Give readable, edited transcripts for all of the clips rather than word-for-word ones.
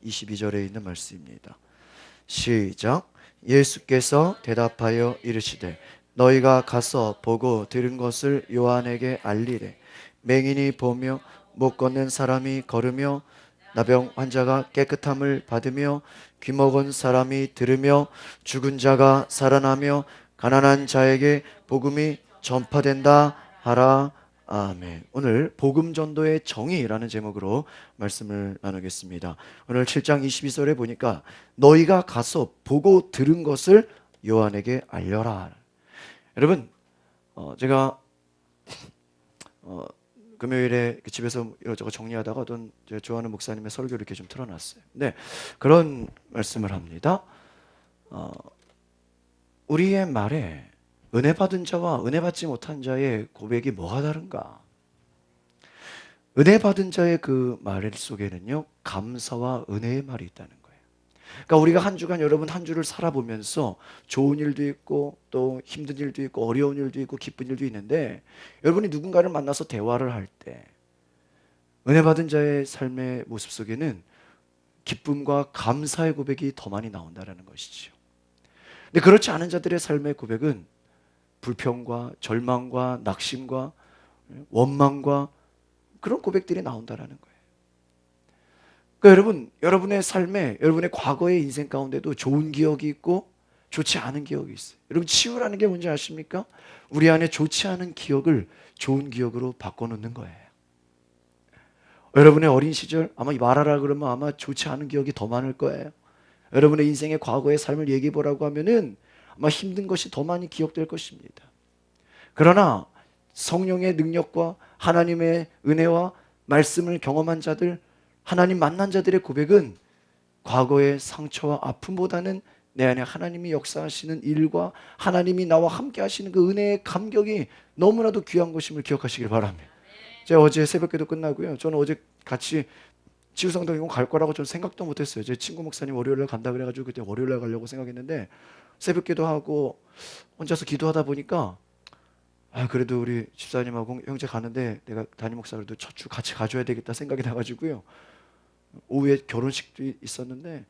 22절에 있는 말씀입니다. 시작. 예수께서 대답하여 이르시되 너희가 가서 보고 들은 것을 요한에게 알리래. 맹인이 보며 못 걷는 사람이 걸으며 나병 환자가 깨끗함을 받으며 귀먹은 사람이 들으며 죽은 자가 살아나며 가난한 자에게 복음이 전파된다 하라. 아멘. 오늘 복음 전도의 정의라는 제목으로 말씀을 나누겠습니다. 오늘 7장 22절에 보니까 너희가 가서 보고 들은 것을 요한에게 알려라. 여러분, 제가 금요일에 집에서 이것저것 정리하다가 어떤 제가 좋아하는 목사님의 설교를 이렇게 좀 틀어놨어요. 네, 그런 말씀을 합니다. 우리의 말에 은혜 받은 자와 은혜 받지 못한 자의 고백이 뭐가 다른가? 은혜 받은 자의 그 말 속에는요, 감사와 은혜의 말이 있다는 거예요. 그러니까 우리가 한 주간 여러분 한 주를 살아보면서 좋은 일도 있고 또 힘든 일도 있고 어려운 일도 있고 기쁜 일도 있는데, 여러분이 누군가를 만나서 대화를 할 때 은혜 받은 자의 삶의 모습 속에는 기쁨과 감사의 고백이 더 많이 나온다는 것이죠. 근데 그렇지 않은 자들의 삶의 고백은 불평과 절망과 낙심과 원망과 그런 고백들이 나온다는 거예요. 그러니까 여러분, 여러분의 삶에, 여러분의 과거의 인생 가운데도 좋은 기억이 있고 좋지 않은 기억이 있어요. 여러분, 치유라는 게 뭔지 아십니까? 우리 안에 좋지 않은 기억을 좋은 기억으로 바꿔놓는 거예요. 여러분의 어린 시절 아마 말하라 그러면 아마 좋지 않은 기억이 더 많을 거예요. 여러분의 인생의 과거의 삶을 얘기해 보라고 하면은 아마 힘든 것이 더 많이 기억될 것입니다. 그러나 성령의 능력과 하나님의 은혜와 말씀을 경험한 자들, 하나님 만난 자들의 고백은 과거의 상처와 아픔보다는 내 안에 하나님이 역사하시는 일과 하나님이 나와 함께 하시는 그 은혜의 감격이 너무나도 귀한 것임을 기억하시길 바랍니다. 제가 어제 새벽기도 끝나고요, 저는 어제 같이 지구성당 갈 거라고 저는 생각도 못했어요. 제 친구 목사님 월요일에 간다 그래가지고 그때 월요일에 가려고 생각했는데, 새벽기도 하고 혼자서 기도하다 보니까 그래도 우리 집사님하고 형제 가는데 내가 담임 목사로도 첫 주 같이 가줘야 되겠다 생각이 나가지고요, 오후에 결혼식도 있었는데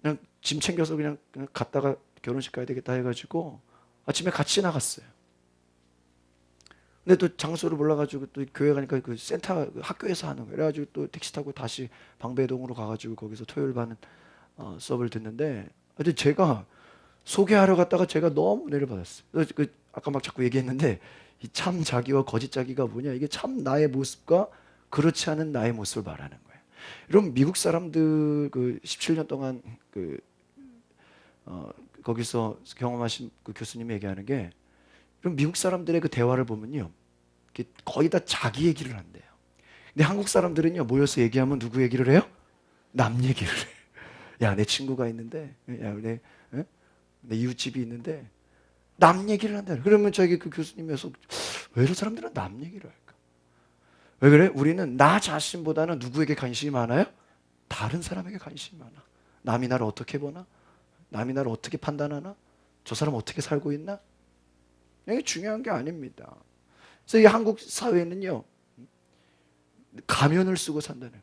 그냥 짐 챙겨서 그냥 갔다가 결혼식 가야 되겠다 해가지고 아침에 같이 나갔어요. 근데 또 장소를 몰라가지고 또 교회 가니까 그 센터 학교에서 하는 거예요. 그래가지고 또 택시 타고 다시 방배동으로 가가지고 거기서 토요일 반 수업을 듣는데, 근데 제가 소개하러 갔다가 제가 너무 은혜를 받았어요. 아까 막 자꾸 얘기했는데 이 참 자기와 거짓 자기가 뭐냐, 이게 참 나의 모습과 그렇지 않은 나의 모습을 말하는 거예요. 여러분, 미국 사람들 그 17년 동안 거기서 경험하신 그 교수님이 얘기하는 게, 그럼 미국 사람들의 그 대화를 보면요, 거의 다 자기 얘기를 한대요. 근데 한국 사람들은요, 모여서 얘기하면 누구 얘기를 해요? 남 얘기를 해요. 야, 내 친구가 있는데, 야, 내 이웃집이 있는데 남 얘기를 한다. 그러면 저기 그 교수님에서 왜 이런 사람들은 남 얘기를 할까? 왜 그래? 우리는 나 자신보다는 누구에게 관심이 많아요? 다른 사람에게 관심이 많아. 남이 나를 어떻게 보나? 남이 나를 어떻게 판단하나? 저 사람 어떻게 살고 있나? 이게 중요한 게 아닙니다. 그래서 이 한국 사회는요, 가면을 쓰고 산다는,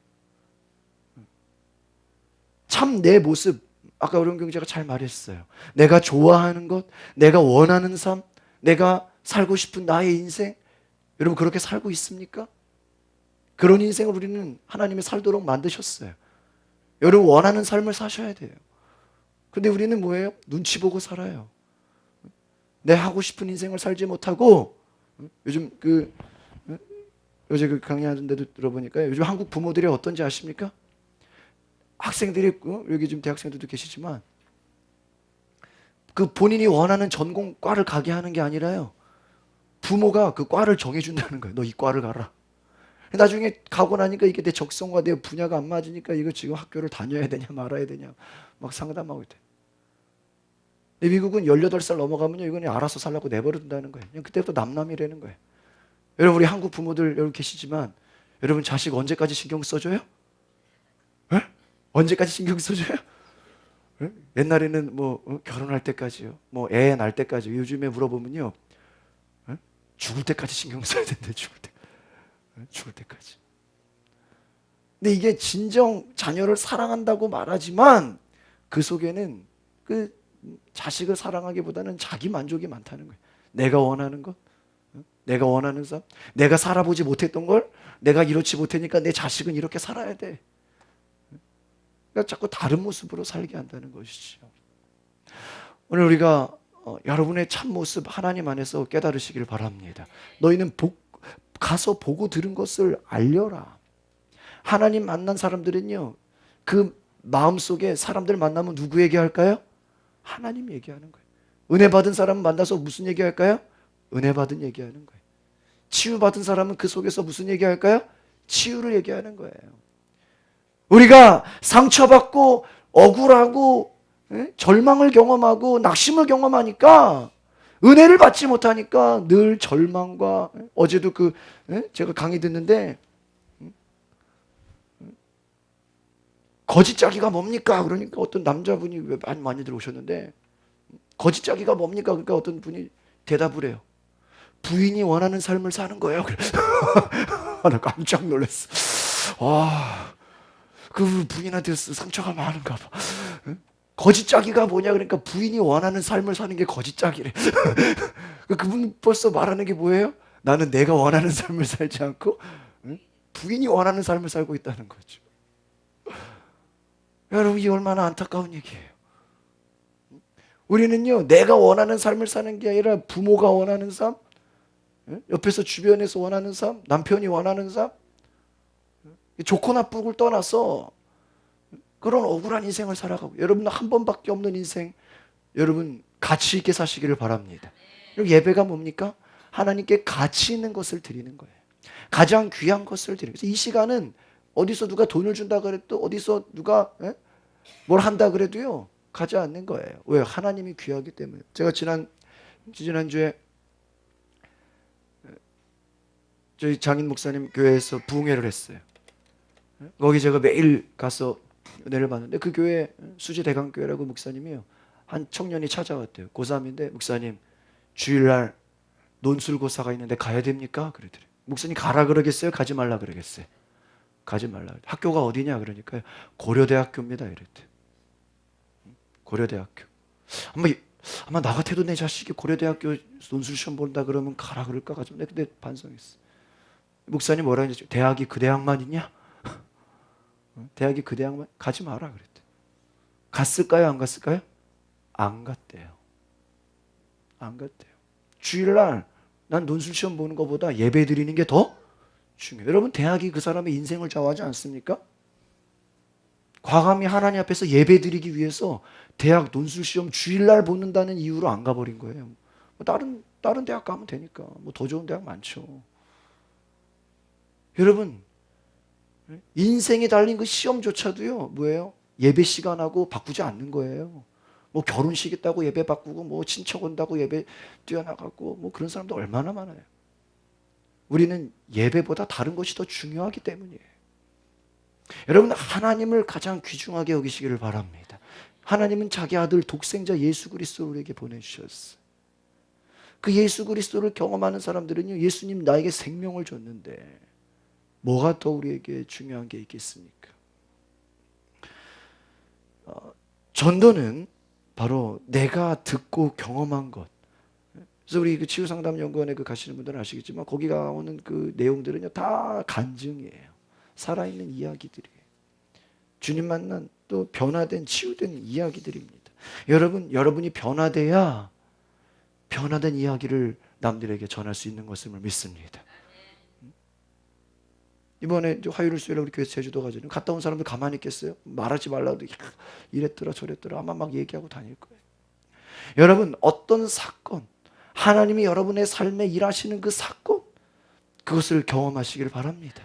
참 내 모습, 아까 어려운 경제가 잘 말했어요. 내가 좋아하는 것, 내가 원하는 삶, 내가 살고 싶은 나의 인생, 여러분 그렇게 살고 있습니까? 그런 인생을 우리는 하나님이 살도록 만드셨어요. 여러분 원하는 삶을 사셔야 돼요. 근데 우리는 뭐예요? 눈치 보고 살아요. 내 하고 싶은 인생을 살지 못하고, 요즘 어제 그 강의하는 데도 들어보니까 요즘 한국 부모들이 어떤지 아십니까? 학생들이 여기 지금 대학생들도 계시지만 그 본인이 원하는 전공과를 가게 하는 게 아니라요, 부모가 그 과를 정해준다는 거예요. 너 이 과를 가라. 나중에 가고 나니까 이게 내 적성과 내 분야가 안 맞으니까 이거 지금 학교를 다녀야 되냐 말아야 되냐 막 상담하고 있대. 미국은 18살 넘어가면요, 이건 알아서 살라고 내버려둔다는 거예요. 그냥 그때부터 남남이라는 거예요. 여러분, 우리 한국 부모들 여러분 계시지만, 여러분 자식 언제까지 신경 써줘요? 에? 언제까지 신경 써줘요? 에? 옛날에는 뭐 결혼할 때까지요, 뭐 애 낳을 때까지. 요즘에 물어보면요, 에? 죽을 때까지 신경 써야 된대. 죽을 때까지. 근데 이게 진정 자녀를 사랑한다고 말하지만 그 속에는 그 자식을 사랑하기보다는 자기 만족이 많다는 거예요. 내가 원하는 것, 내가 원하는 삶, 내가 살아보지 못했던 걸 내가 이렇지 못하니까 내 자식은 이렇게 살아야 돼. 그러니까 자꾸 다른 모습으로 살게 한다는 것이죠. 오늘 우리가 여러분의 참 모습 하나님 안에서 깨달으시길 바랍니다. 너희는 가서 보고 들은 것을 알려라. 하나님 만난 사람들은요, 그 마음속에 사람들 만나면 누구 얘기할까요? 하나님 얘기하는 거예요. 은혜 받은 사람 만나서 무슨 얘기할까요? 은혜 받은 얘기하는 거예요. 치유 받은 사람은 그 속에서 무슨 얘기할까요? 치유를 얘기하는 거예요. 우리가 상처받고 억울하고 절망을 경험하고 낙심을 경험하니까 은혜를 받지 못하니까 늘 절망과 어제도 제가 강의 듣는데 거짓짜기가 뭡니까? 그러니까 어떤 남자분이 많이 들어오셨는데 거짓짜기가 뭡니까? 그러니까 어떤 분이 대답을 해요. 부인이 원하는 삶을 사는 거예요. 그래. 나 깜짝 놀랐어. 와, 그 부인한테 상처가 많은가 봐. 거짓짜기가 뭐냐 그러니까 부인이 원하는 삶을 사는 게 거짓짜기래. 그분 벌써 말하는 게 뭐예요? 나는 내가 원하는 삶을 살지 않고 부인이 원하는 삶을 살고 있다는 거죠. 여러분, 이 얼마나 안타까운 얘기예요. 우리는요, 내가 원하는 삶을 사는 게 아니라 부모가 원하는 삶, 옆에서 주변에서 원하는 삶, 남편이 원하는 삶, 좋고 나쁘고를 떠나서 그런 억울한 인생을 살아가고, 여러분 한 번밖에 없는 인생, 여러분 가치 있게 사시기를 바랍니다. 예배가 뭡니까? 하나님께 가치 있는 것을 드리는 거예요. 가장 귀한 것을 드리는 거예요. 이 시간은 어디서 누가 돈을 준다 그래도, 어디서 누가 뭘 한다 그래도요, 가지 않는 거예요. 왜요? 하나님이 귀하기 때문에. 제가 지난주에 저희 장인 목사님 교회에서 부흥회를 했어요. 거기 제가 매일 가서 은혜를 받는데, 그 교회 수지대강교회라고 목사님이요, 한 청년이 찾아왔대요. 고3인데 목사님 주일날 논술고사가 있는데 가야 됩니까? 그러더래요. 목사님 가라 그러겠어요? 가지 말라 그러겠어요? 가지 말라. 학교가 어디냐 그러니까요, 고려대학교입니다 이랬대요. 고려대학교. 아마 나 같아도 내 자식이 고려대학교 논술 시험 본다 그러면 가라 그럴까 가지고 내가 근데 반성했어. 목사님 뭐라 했지? 대학이 그 대학만 있냐? 대학이 그 대학만? 가지 마라 그랬대. 갔을까요? 안 갔을까요? 안 갔대요. 안 갔대요. 주일날 난 논술 시험 보는 것보다 예배 드리는 게 더 중요해요. 여러분, 대학이 그 사람의 인생을 좌우하지 않습니까? 과감히 하나님 앞에서 예배 드리기 위해서 대학 논술 시험 주일날 보는다는 이유로 안 가버린 거예요. 다른 대학 가면 되니까. 더 좋은 대학 많죠. 여러분, 인생이 달린 그 시험조차도요, 뭐예요? 예배 시간하고 바꾸지 않는 거예요. 결혼식 있다고 예배 바꾸고, 친척 온다고 예배 뛰어나가고, 그런 사람도 얼마나 많아요. 우리는 예배보다 다른 것이 더 중요하기 때문이에요. 여러분, 하나님을 가장 귀중하게 여기시기를 바랍니다. 하나님은 자기 아들 독생자 예수 그리스도를 우리에게 보내주셨어요. 그 예수 그리스도를 경험하는 사람들은요, 예수님 나에게 생명을 줬는데 뭐가 더 우리에게 중요한 게 있겠습니까? 전도는 바로 내가 듣고 경험한 것. 그래서 우리 그 치유상담연구원에 가시는 분들은 아시겠지만, 거기 가오는 그 내용들은요, 다 간증이에요. 살아있는 이야기들이에요. 주님 만난 또 변화된, 치유된 이야기들입니다. 여러분이 변화돼야 변화된 이야기를 남들에게 전할 수 있는 것을 믿습니다. 이번에 화요일 수요일에 우리 교회 제주도 가잖아요. 갔다 온 사람들 가만히 있겠어요? 말하지 말라도 이랬더라 저랬더라 아마 막 얘기하고 다닐 거예요. 여러분, 어떤 사건, 하나님이 여러분의 삶에 일하시는 그 사건, 그것을 경험하시길 바랍니다.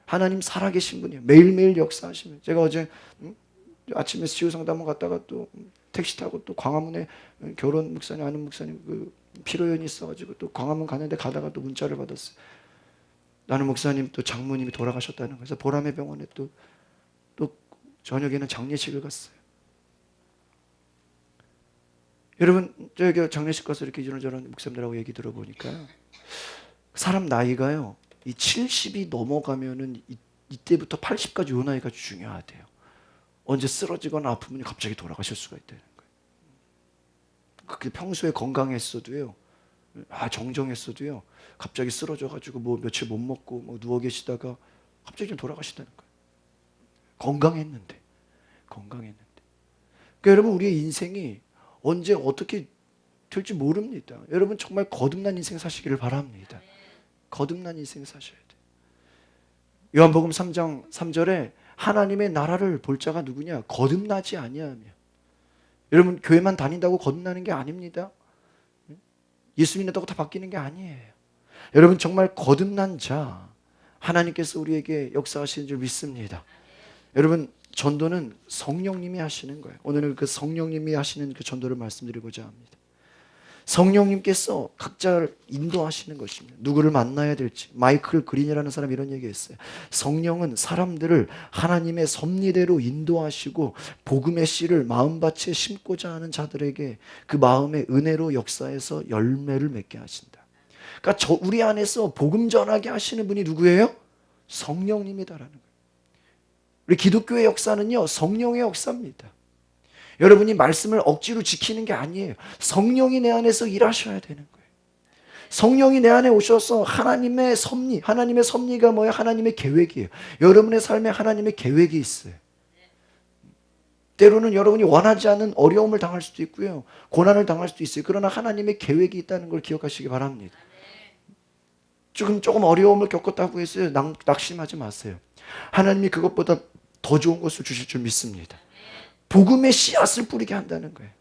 하나님 살아계신 분이에요. 매일매일 역사하시면. 제가 어제 아침에 치유상담원 갔다가 또 택시 타고 또 광화문에 결혼 목사님 아는 목사님 그 피로연이 있어가지고 또 광화문 가는데 가다가 또 문자를 받았어요. 나는 목사님 또 장모님이 돌아가셨다는 거예요. 그래서 보람의 병원에 또 저녁에는 장례식을 갔어요. 여러분, 저기 장례식 가서 이렇게 이런저런 목사님들하고 얘기 들어보니까 사람 나이가요, 이 70이 넘어가면은 이때부터 80까지 요 나이가 중요하대요. 언제 쓰러지거나 아프면 갑자기 돌아가실 수가 있다는 거예요. 그게 평소에 건강했어도요, 정정했어도요, 갑자기 쓰러져가지고 뭐 며칠 못 먹고 뭐 누워 계시다가 갑자기 좀 돌아가시다는 거예요. 건강했는데. 그러니까 여러분, 우리의 인생이 언제 어떻게 될지 모릅니다. 여러분 정말 거듭난 인생 사시기를 바랍니다. 거듭난 인생 사셔야 돼요. 요한복음 3장 3절에 하나님의 나라를 볼 자가 누구냐? 거듭나지 아니하며. 여러분 교회만 다닌다고 거듭나는 게 아닙니다. 예수 믿는다고 다 바뀌는 게 아니에요. 여러분 정말 거듭난 자, 하나님께서 우리에게 역사하시는 줄 믿습니다. 여러분 전도는 성령님이 하시는 거예요. 오늘은 그 성령님이 하시는 그 전도를 말씀드리고자 합니다. 성령님께서 각자를 인도하시는 것입니다. 누구를 만나야 될지. 마이클 그린이라는 사람이 이런 얘기했어요. 성령은 사람들을 하나님의 섭리대로 인도하시고 복음의 씨를 마음밭에 심고자 하는 자들에게 그 마음의 은혜로 역사해서 열매를 맺게 하신다. 그러니까 우리 안에서 복음 전하게 하시는 분이 누구예요? 성령님이다라는 거예요. 우리 기독교의 역사는요, 성령의 역사입니다. 여러분이 말씀을 억지로 지키는 게 아니에요. 성령이 내 안에서 일하셔야 되는 거예요. 성령이 내 안에 오셔서 하나님의 섭리, 하나님의 섭리가 뭐예요? 하나님의 계획이에요. 여러분의 삶에 하나님의 계획이 있어요. 때로는 여러분이 원하지 않는 어려움을 당할 수도 있고요, 고난을 당할 수도 있어요. 그러나 하나님의 계획이 있다는 걸 기억하시기 바랍니다. 조금 어려움을 겪었다고 해서 낙심하지 마세요. 하나님이 그것보다 더 좋은 것을 주실 줄 믿습니다. 복음의 씨앗을 뿌리게 한다는 거예요.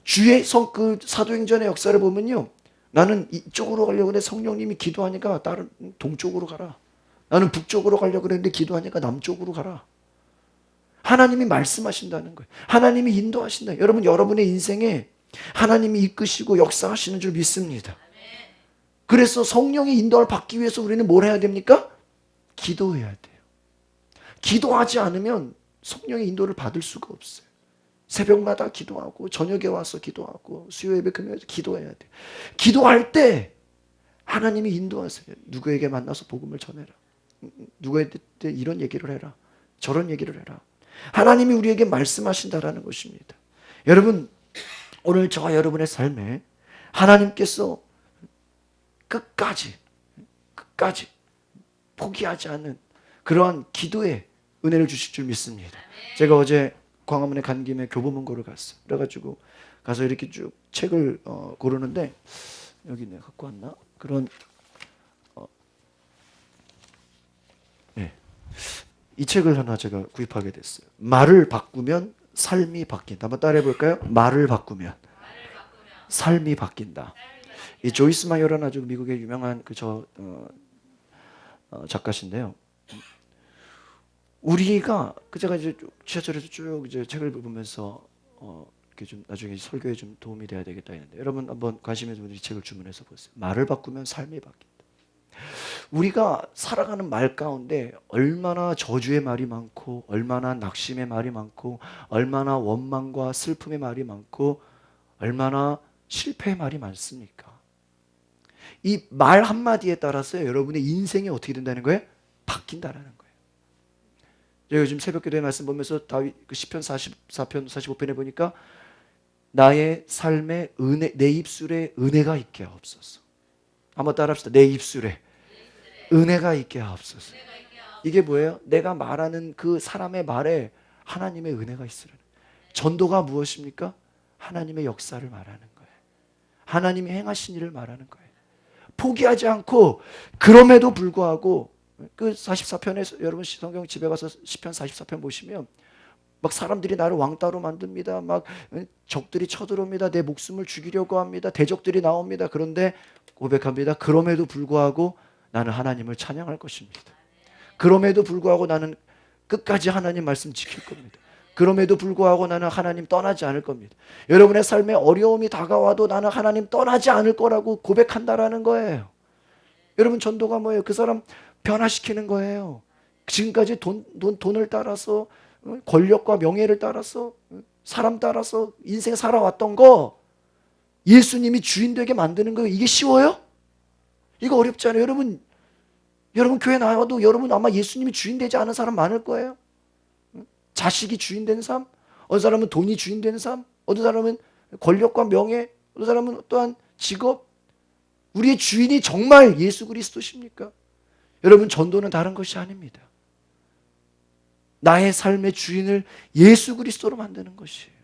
주의 그 사도행전의 역사를 보면요, 나는 이쪽으로 가려고 그래. 성령님이 기도하니까 다른 동쪽으로 가라. 나는 북쪽으로 가려고 그랬는데 기도하니까 남쪽으로 가라. 하나님이 말씀하신다는 거예요. 하나님이 인도하신다. 여러분, 여러분의 인생에 하나님이 이끄시고 역사하시는 줄 믿습니다. 그래서 성령의 인도를 받기 위해서 우리는 뭘 해야 됩니까? 기도해야 돼요. 기도하지 않으면 성령의 인도를 받을 수가 없어요. 새벽마다 기도하고 저녁에 와서 기도하고 수요 예배 금요일에 기도해야 돼요. 기도할 때 하나님이 인도하세요. 누구에게 만나서 복음을 전해라. 누구에게 이런 얘기를 해라. 저런 얘기를 해라. 하나님이 우리에게 말씀하신다라는 것입니다. 여러분, 오늘 저와 여러분의 삶에 하나님께서 끝까지 포기하지 않는 그러한 기도의 은혜를 주실 줄 믿습니다. 제가 어제 광화문에 간 김에 교보문고를 갔어요. 그래가지고 가서 이렇게 쭉 책을 고르는데, 여기 내가 갖고 왔나? 그런 네. 이 책을 하나 제가 구입하게 됐어요. 말을 바꾸면 삶이 바뀐다. 한번 따라해 볼까요? 말을 바꾸면 삶이 바뀐다. 이 조이스 마이어라는 아주 미국의 유명한 작가신데요. 우리가 제가 이제 지하철에서 쭉 이제 책을 보면서 이렇게 좀 나중에 설교에 좀 도움이 돼야 되겠다 했는데, 여러분 한번 관심 있는 분들이 이 책을 주문해서 보세요. 말을 바꾸면 삶이 바뀐다. 우리가 살아가는 말 가운데 얼마나 저주의 말이 많고, 얼마나 낙심의 말이 많고, 얼마나 원망과 슬픔의 말이 많고, 얼마나 실패의 말이 많습니까? 이 말 한마디에 따라서 여러분의 인생이 어떻게 된다는 거예요? 바뀐다라는 거예요. 제가 요즘 새벽기도의 말씀 보면서 다윗 시편 44편 45편에 보니까 나의 삶의 은혜, 내 입술에 은혜가 있게 하옵소서. 한번 따라합시다. 내 입술에 은혜가 있게 하옵소서. 이게 뭐예요? 내가 말하는 그 사람의 말에 하나님의 은혜가 있으라는. 전도가 무엇입니까? 하나님의 역사를 말하는 거예요. 하나님이 행하신 일을 말하는 거예요. 포기하지 않고, 그럼에도 불구하고 그 44편에서 여러분 성경 집에 가서 시편 44편 보시면 막 사람들이 나를 왕따로 만듭니다. 막 적들이 쳐들어옵니다. 내 목숨을 죽이려고 합니다. 대적들이 나옵니다. 그런데 고백합니다. 그럼에도 불구하고 나는 하나님을 찬양할 것입니다. 그럼에도 불구하고 나는 끝까지 하나님 말씀 지킬 겁니다. 그럼에도 불구하고 나는 하나님 떠나지 않을 겁니다. 여러분의 삶에 어려움이 다가와도 나는 하나님 떠나지 않을 거라고 고백한다라는 거예요. 여러분, 전도가 뭐예요? 그 사람 변화시키는 거예요. 지금까지 돈을 따라서, 권력과 명예를 따라서, 사람 따라서 인생 살아왔던 거 예수님이 주인 되게 만드는 거, 이게 쉬워요? 이거 어렵지 않아요. 여러분, 여러분 교회 나와도 여러분 아마 예수님이 주인 되지 않은 사람 많을 거예요. 자식이 주인 된 삶, 어떤 사람은 돈이 주인 되는 삶, 어떤 사람은 권력과 명예, 어떤 사람은 또한 직업. 우리의 주인이 정말 예수 그리스도십니까? 여러분 전도는 다른 것이 아닙니다. 나의 삶의 주인을 예수 그리스도로 만드는 것이에요.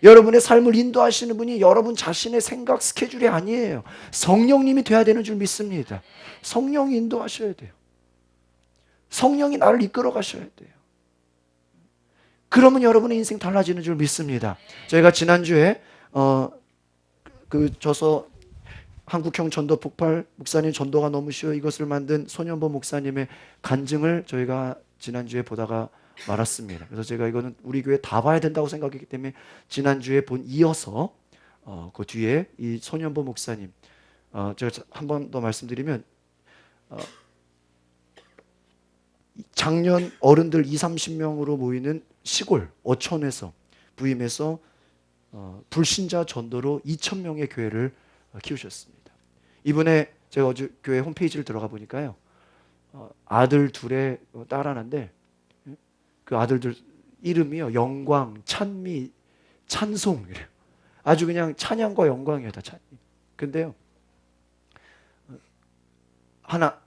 여러분의 삶을 인도하시는 분이 여러분 자신의 생각 스케줄이 아니에요. 성령님이 돼야 되는 줄 믿습니다. 성령이 인도하셔야 돼요. 성령이 나를 이끌어 가셔야 돼요. 그러면 여러분의 인생 달라지는 줄 믿습니다. 저희가 지난주에 그 저서 한국형 전도 폭발, 목사님 전도가 너무 쉬워, 이것을 만든 손현보 목사님의 간증을 저희가 지난주에 보다가 말았습니다. 그래서 제가 이거는 우리 교회 다 봐야 된다고 생각했기 때문에 지난주에 이어서 그 뒤에 이 손현보 목사님, 제가 한 번 더 말씀드리면 작년 어른들 20-30명으로 모이는 시골 어촌에서 부임해서 불신자 전도로 2,000명의 교회를 키우셨습니다. 이분의 제가 어제 교회 홈페이지를 들어가 보니까요, 아들 둘에 딸 하나인데 그 아들들 이름이요, 영광, 찬미, 찬송 이래요. 아주 그냥 찬양과 영광이에요, 다 찬. 근데요, 하나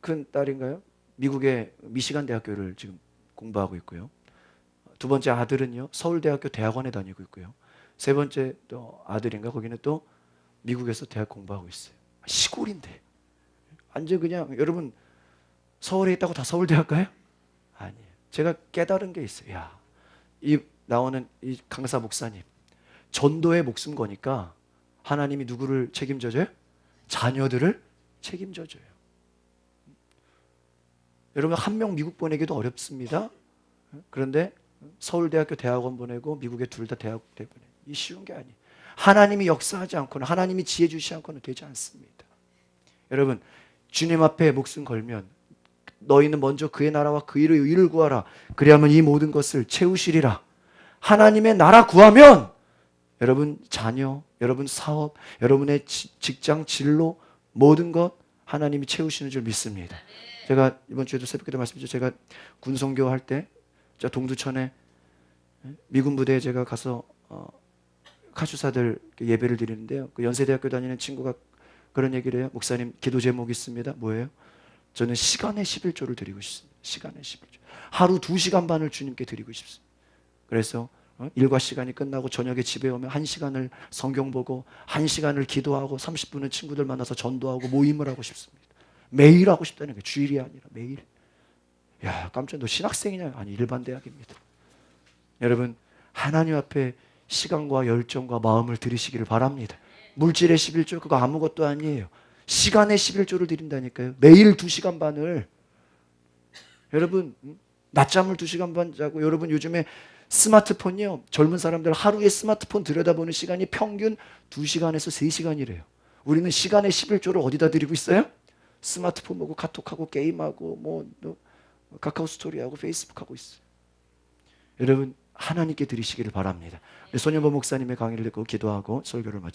큰 딸인가요? 미국의 미시간 대학교를 지금 공부하고 있고요. 두 번째 아들은요, 서울대학교 대학원에 다니고 있고요. 세 번째 또 아들인가, 거기는 또 미국에서 대학 공부하고 있어요. 시골인데 완전 그냥, 여러분 서울에 있다고 다 서울대학 가요? 아니에요. 제가 깨달은 게 있어요. 야, 이 나오는 이 강사 목사님 전도에 목숨 거니까 하나님이 누구를 책임져줘요? 자녀들을 책임져줘요. 여러분 한 명 미국 보내기도 어렵습니다. 그런데 서울대학교 대학원 보내고 미국에 둘 다 대학 보내고, 이 쉬운 게 아니에요. 하나님이 역사하지 않고는, 하나님이 지혜 주시지 않고는 되지 않습니다. 여러분 주님 앞에 목숨 걸면 너희는 먼저 그의 나라와 그 일의 의를 구하라. 그리하면 이 모든 것을 채우시리라. 하나님의 나라 구하면 여러분 자녀, 여러분 사업, 여러분의 직장 진로, 모든 것 하나님이 채우시는 줄 믿습니다. 제가 이번 주에도 새벽에도 말씀드렸죠. 제가 군성교 할 때 저 동두천에 미군 부대에 제가 가서 카투사들 예배를 드리는데요, 그 연세대학교 다니는 친구가 그런 얘기를 해요. 목사님 기도 제목이 있습니다. 뭐예요? 저는 시간의 11조를 드리고 싶습니다. 시간의 11조. 하루 2시간 반을 주님께 드리고 싶습니다. 그래서 일과 시간이 끝나고 저녁에 집에 오면 1시간을 성경 보고 1시간을 기도하고 30분은 친구들 만나서 전도하고 모임을 하고 싶습니다. 매일 하고 싶다는 게 주일이 아니라 매일. 야, 깜짝 너 신학생이냐? 아니, 일반 대학입니다. 여러분 하나님 앞에 시간과 열정과 마음을 드리시기를 바랍니다. 물질의 11조 그거 아무것도 아니에요. 시간의 11조를 드린다니까요. 매일 2시간 반을. 여러분 낮잠을 2시간 반 자고, 여러분 요즘에 스마트폰이요, 젊은 사람들 하루에 스마트폰 들여다보는 시간이 평균 2시간에서 3시간이래요. 우리는 시간의 11조를 어디다 드리고 있어요? 스마트폰 보고 카톡하고 게임하고 뭐 카카오 스토리하고 페이스북 하고 있어요. 여러분 하나님께 드리시기를 바랍니다. 손현보 목사님의 강의를 듣고 기도하고 설교를 마치겠습니다.